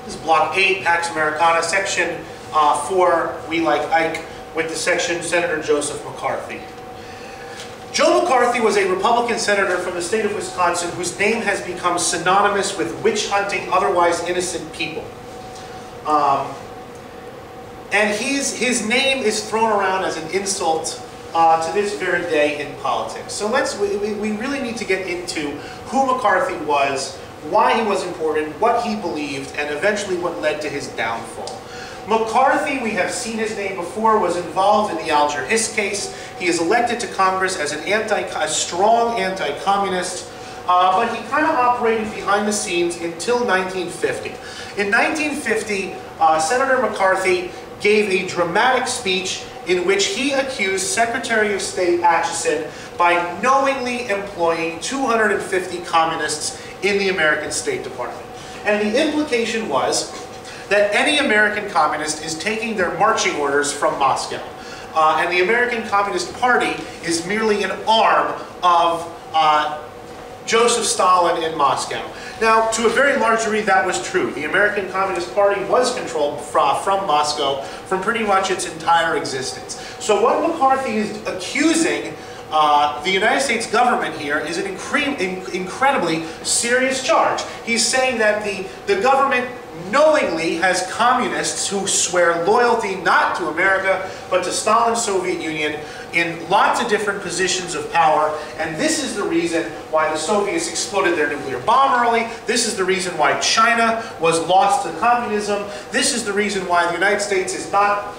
This is Block 8, Pax Americana, Section 4, We Like Ike, with the section Senator Joseph McCarthy. Joe McCarthy was a Republican senator from the state of Wisconsin whose name has become synonymous with witch-hunting otherwise innocent people. And his name is thrown around as an insult to this very day in politics. So we really need to get into who McCarthy was, why he was important, what he believed, and eventually what led to his downfall. McCarthy, we have seen his name before, was involved in the Alger Hiss case. He is elected to Congress as a strong anti-communist, but he kind of operated behind the scenes until 1950. In 1950, Senator McCarthy gave a dramatic speech in which he accused Secretary of State Acheson by knowingly employing 250 communists in the American State Department. And the implication was that any American communist is taking their marching orders from Moscow. And the American Communist Party is merely an arm of Joseph Stalin in Moscow. Now, to a very large degree, that was true. The American Communist Party was controlled from Moscow from pretty much its entire existence. So what McCarthy is accusing the United States government here is an incredibly serious charge. He's saying that the government knowingly has communists who swear loyalty not to America, but to Stalin's Soviet Union in lots of different positions of power. And this is the reason why the Soviets exploded their nuclear bomb early. This is the reason why China was lost to communism. This is the reason why the United States is not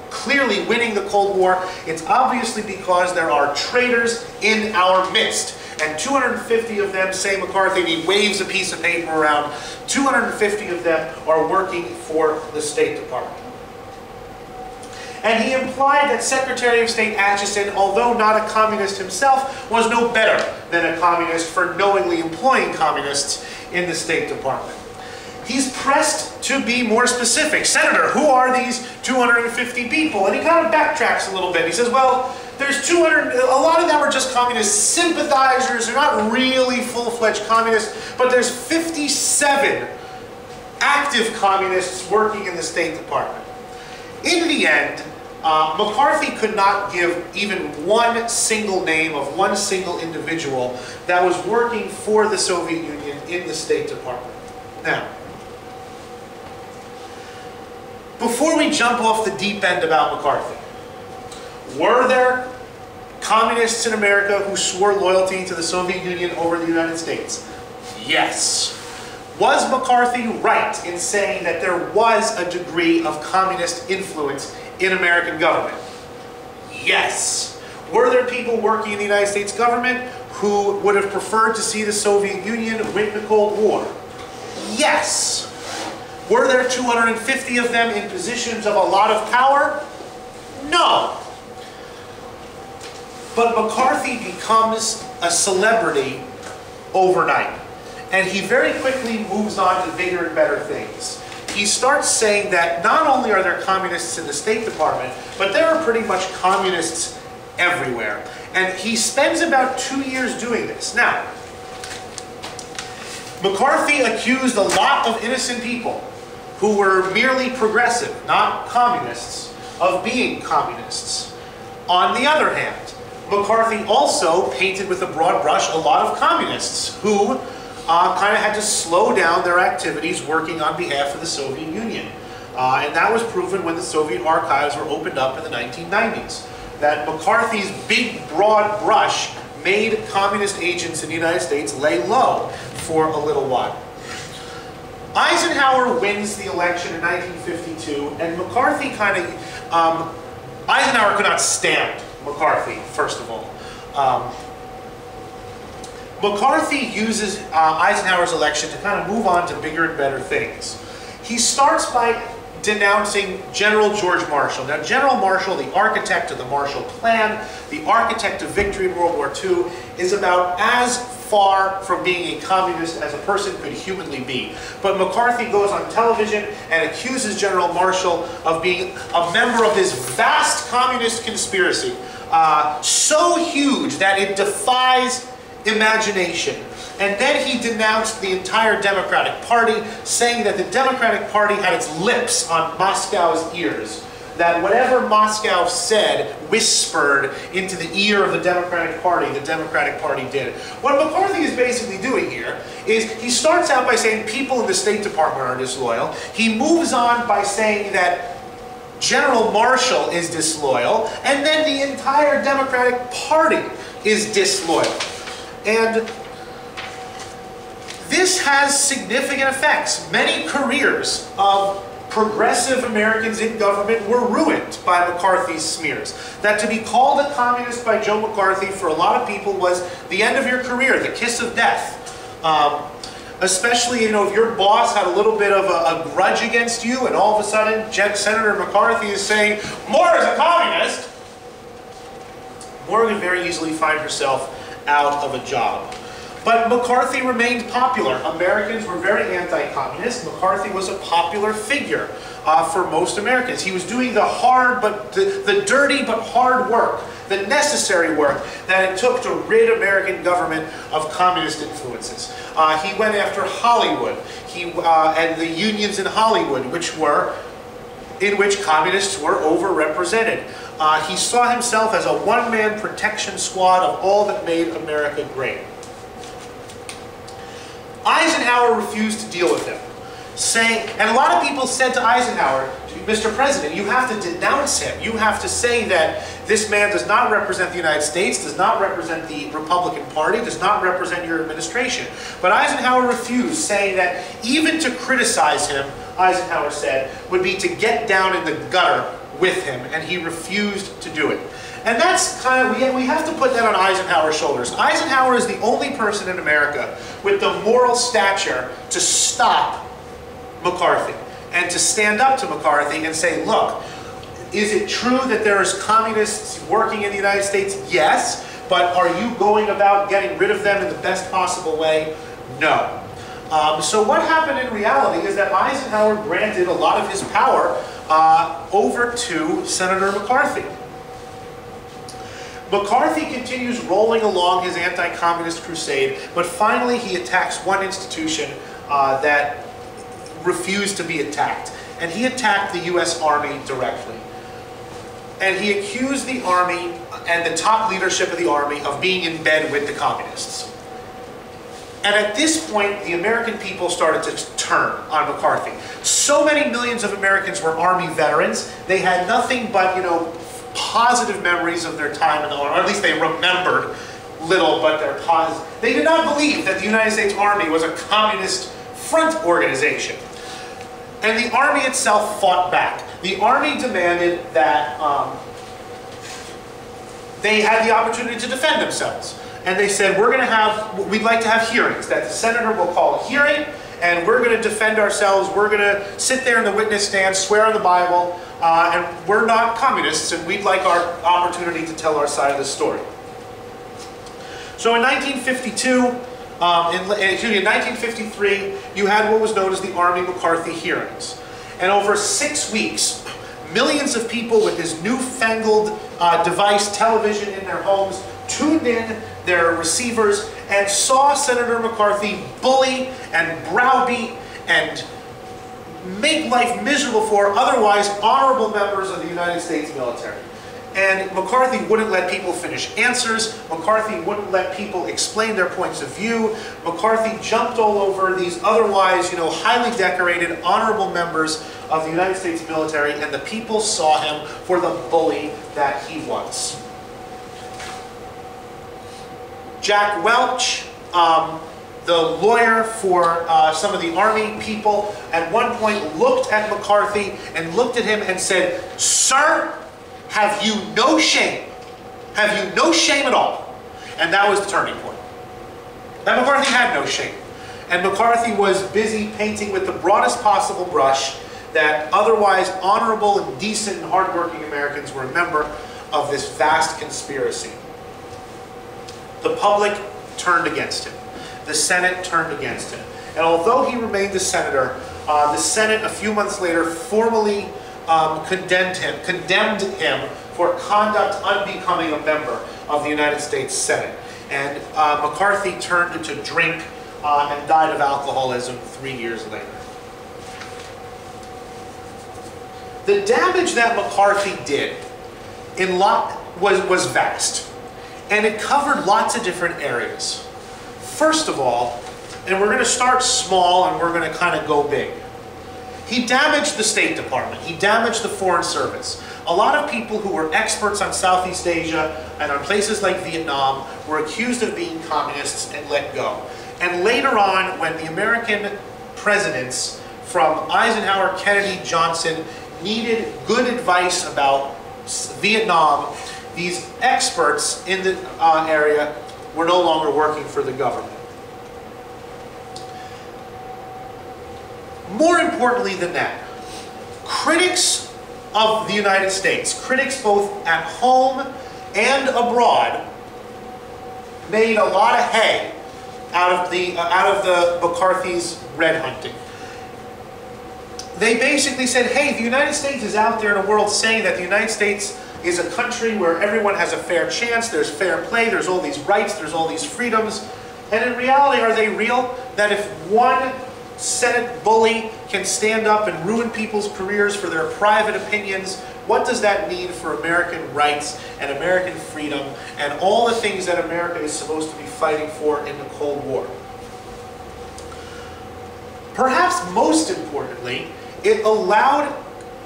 clearly winning the Cold War. It's obviously because there are traitors in our midst. And 250 of them, say McCarthy, and he waves a piece of paper around, 250 of them are working for the State Department. And he implied that Secretary of State Acheson, although not a communist himself, was no better than a communist for knowingly employing communists in the State Department. He's pressed to be more specific. Senator, who are these 250 people? And he kind of backtracks a little bit. He says, well, there's 200, a lot of them are just communist sympathizers. They're not really full-fledged communists, but there's 57 active communists working in the State Department. In the end, McCarthy could not give even one single name of one single individual that was working for the Soviet Union in the State Department. Now, before we jump off the deep end about McCarthy, were there communists in America who swore loyalty to the Soviet Union over the United States? Yes. Was McCarthy right in saying that there was a degree of communist influence in American government? Yes. Were there people working in the United States government who would have preferred to see the Soviet Union win the Cold War? Yes. Were there 250 of them in positions of a lot of power? No. But McCarthy becomes a celebrity overnight. And he very quickly moves on to bigger and better things. He starts saying that not only are there communists in the State Department, but there are pretty much communists everywhere. And he spends about 2 years doing this. Now, McCarthy accused a lot of innocent people who were merely progressive, not communists, of being communists. On the other hand, McCarthy also painted with a broad brush a lot of communists who kind of had to slow down their activities working on behalf of the Soviet Union. And that was proven when the Soviet archives were opened up in the 1990s. That McCarthy's big, broad brush made communist agents in the United States lay low for a little while. Eisenhower wins the election in 1952, and McCarthy kind of... Eisenhower could not stand McCarthy, first of all. McCarthy uses Eisenhower's election to kind of move on to bigger and better things. He starts by denouncing General George Marshall. Now, General Marshall, the architect of the Marshall Plan, the architect of victory in World War II, is about as far from being a communist as a person could humanly be. But McCarthy goes on television and accuses General Marshall of being a member of this vast communist conspiracy, so huge that it defies imagination. And then he denounced the entire Democratic Party, saying that the Democratic Party had its lips on Moscow's ears. That whatever Moscow said, whispered into the ear of the Democratic Party did. What McCarthy is basically doing here is he starts out by saying people in the State Department are disloyal. He moves on by saying that General Marshall is disloyal, and then the entire Democratic Party is disloyal. And this has significant effects. Many careers of progressive Americans in government were ruined by McCarthy's smears. That to be called a communist by Joe McCarthy for a lot of people was the end of your career, the kiss of death. Especially, if your boss had a little bit of a grudge against you, and all of a sudden Senator McCarthy is saying, "Moore is a communist," Moore could very easily find herself out of a job. But McCarthy remained popular. Americans were very anti-communist. McCarthy was a popular figure for most Americans. He was doing the hard, the dirty but hard work, the necessary work that it took to rid American government of communist influences. He went after Hollywood and the unions in Hollywood, in which communists were overrepresented. He saw himself as a one-man protection squad of all that made America great. Eisenhower refused to deal with him, and a lot of people said to Eisenhower, "Mr. President, you have to denounce him. You have to say that this man does not represent the United States, does not represent the Republican Party, does not represent your administration." But Eisenhower refused, saying that even to criticize him, Eisenhower said, would be to get down in the gutter with him, and he refused to do it. And that's we have to put that on Eisenhower's shoulders. Eisenhower is the only person in America with the moral stature to stop McCarthy and to stand up to McCarthy and say, look, is it true that there's communists working in the United States? Yes, but are you going about getting rid of them in the best possible way? No. So what happened in reality is that Eisenhower granted a lot of his power over to Senator McCarthy. McCarthy continues rolling along his anti-communist crusade, but finally he attacks one institution that refused to be attacked. And he attacked the U.S. Army directly. And he accused the Army and the top leadership of the Army of being in bed with the communists. And at this point, the American people started to turn on McCarthy. So many millions of Americans were Army veterans. They had nothing but, positive memories of their time in the Army, or at least they remembered little, but they're positive. They did not believe that the United States Army was a communist front organization. And the Army itself fought back. The Army demanded that they had the opportunity to defend themselves. And they said, we'd like to have hearings, that the senator will call a hearing, and we're going to defend ourselves. We're going to sit there in the witness stand, swear on the Bible, and we're not communists, and we'd like our opportunity to tell our side of the story. So in 1952, in 1953, you had what was known as the Army-McCarthy hearings. And over 6 weeks, millions of people with this newfangled device, television in their homes, tuned in their receivers and saw Senator McCarthy bully and browbeat and make life miserable for otherwise honorable members of the United States military. And McCarthy wouldn't let people finish answers. McCarthy wouldn't let people explain their points of view. McCarthy jumped all over these otherwise, highly decorated, honorable members of the United States military, and the people saw him for the bully that he was. Jack Welch, the lawyer for some of the Army people, at one point looked at McCarthy and looked at him and said, "Sir, have you no shame? Have you no shame at all?" And that was the turning point. That McCarthy had no shame. And McCarthy was busy painting with the broadest possible brush that otherwise honorable and decent and hardworking Americans were a member of this vast conspiracy. The public turned against him. The Senate turned against him. And although he remained a senator, the Senate a few months later formally condemned him for conduct unbecoming a member of the United States Senate. And McCarthy turned to drink and died of alcoholism 3 years later. The damage that McCarthy did was vast, and it covered lots of different areas. First of all, and we're going to start small and we're going to kind of go big. He damaged the State Department. He damaged the Foreign Service. A lot of people who were experts on Southeast Asia and on places like Vietnam were accused of being communists and let go. And later on, when the American presidents from Eisenhower, Kennedy, Johnson needed good advice about Vietnam, these experts in the area were no longer working for the government. More importantly than that, critics of the United States, critics both at home and abroad, made a lot of hay out of the McCarthy's red hunting. They basically said, hey, the United States is out there in the world saying that the United States is a country where everyone has a fair chance, there's fair play, there's all these rights, there's all these freedoms. And in reality, are they real? That if one Senate bully can stand up and ruin people's careers for their private opinions, what does that mean for American rights and American freedom and all the things that America is supposed to be fighting for in the Cold War? Perhaps most importantly, it allowed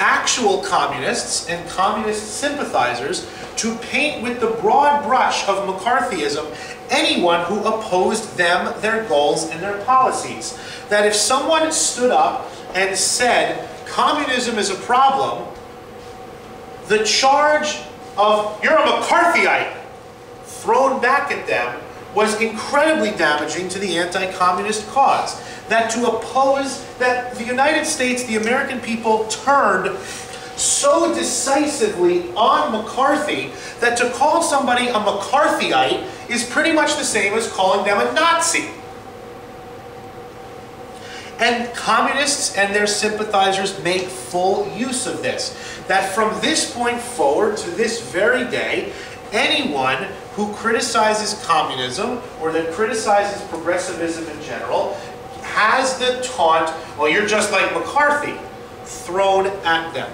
actual communists and communist sympathizers to paint with the broad brush of McCarthyism anyone who opposed them, their goals, and their policies. That if someone stood up and said, communism is a problem, the charge of, you're a McCarthyite, thrown back at them was incredibly damaging to the anti-communist cause. That to oppose, that the United States, the American people turned so decisively on McCarthy that to call somebody a McCarthyite is pretty much the same as calling them a Nazi. And communists and their sympathizers make full use of this. That from this point forward to this very day, anyone who criticizes communism or that criticizes progressivism in general has the taunt, well, you're just like McCarthy, thrown at them.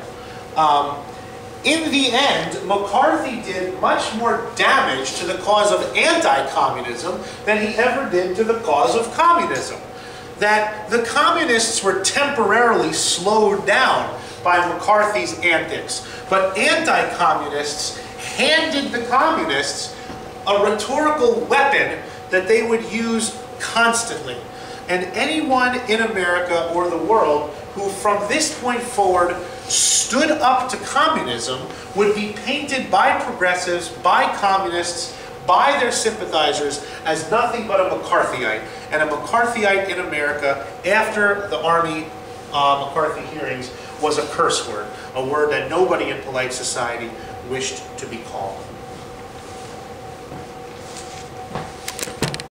In the end, McCarthy did much more damage to the cause of anti-communism than he ever did to the cause of communism. That the communists were temporarily slowed down by McCarthy's antics, but anti-communists handed the communists a rhetorical weapon that they would use constantly. And anyone in America or the world who from this point forward stood up to communism would be painted by progressives, by communists, by their sympathizers as nothing but a McCarthyite. And a McCarthyite in America, after the Army McCarthy hearings, was a curse word, a word that nobody in polite society wished to be called.